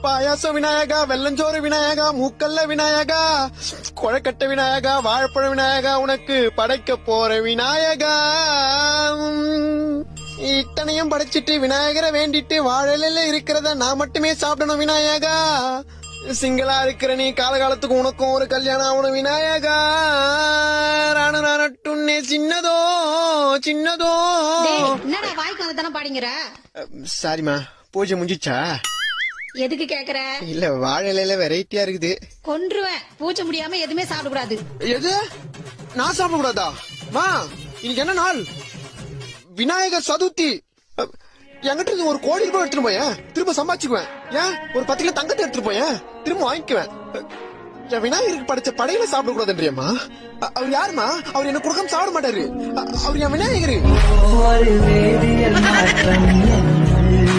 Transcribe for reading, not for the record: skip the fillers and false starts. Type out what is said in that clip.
பாயாச விநாயகா, வெள்ளஞ்சோறு விநாயகா, மூக்கல்ல விநாயகா, கொழக்கட்டை விநாயகா, வாழைப்பழ விநாயகா, உனக்கு படைக்க போற விநாயகா. இத்தனையும் படைச்சிட்டு விநாயகரை வேண்டிட்டு வாழல இருக்கிறத நான் மட்டுமே சாப்பிடணும் விநாயகா. சிங்களா இருக்கிற நீ காலகாலத்துக்கு உனக்கும் ஒரு கல்யாணம் ஆகணும் விநாயகா. ராணட்டுன்னே சின்னதோ சின்னதோ. என்னடா வாய்க்கு வந்ததானே பாடிங்கிற? சாரிமா, பூஜை முடிஞ்சிச்சா? எதுக்கு கேக்குற? இல்ல வாழையில வெரைட்டியா இருக்குது. கொன்றுவேன். பூஜை முடியாம எதுவுமே சாப்பிடக்கூடாது. எது? நான் சாப்பிடக்கூடாதா? மா, இன்னைக்கு என்ன நாள்? விநாயகர் சதுர்த்தி. என்கிட்ட இருந்து 1 கோடி ரூபாய் எடுத்துட்டு போயேன், திரும்ப சம்பாதிச்சுக்குவேன். ஏன் ஒரு 10 கிலோ தங்கத்தை எடுத்துட்டு போயேன், திரும்ப வாங்கிக்குவேன். என் விநாயகருக்கு படைச்ச படையில சாப்பிட கூடாதுன்றியம்மா. அவர் யாருமா? அவர் என்ன கொடுக்காம சாப்பிட மாட்டாரு. அவர் என் விநாயகரு.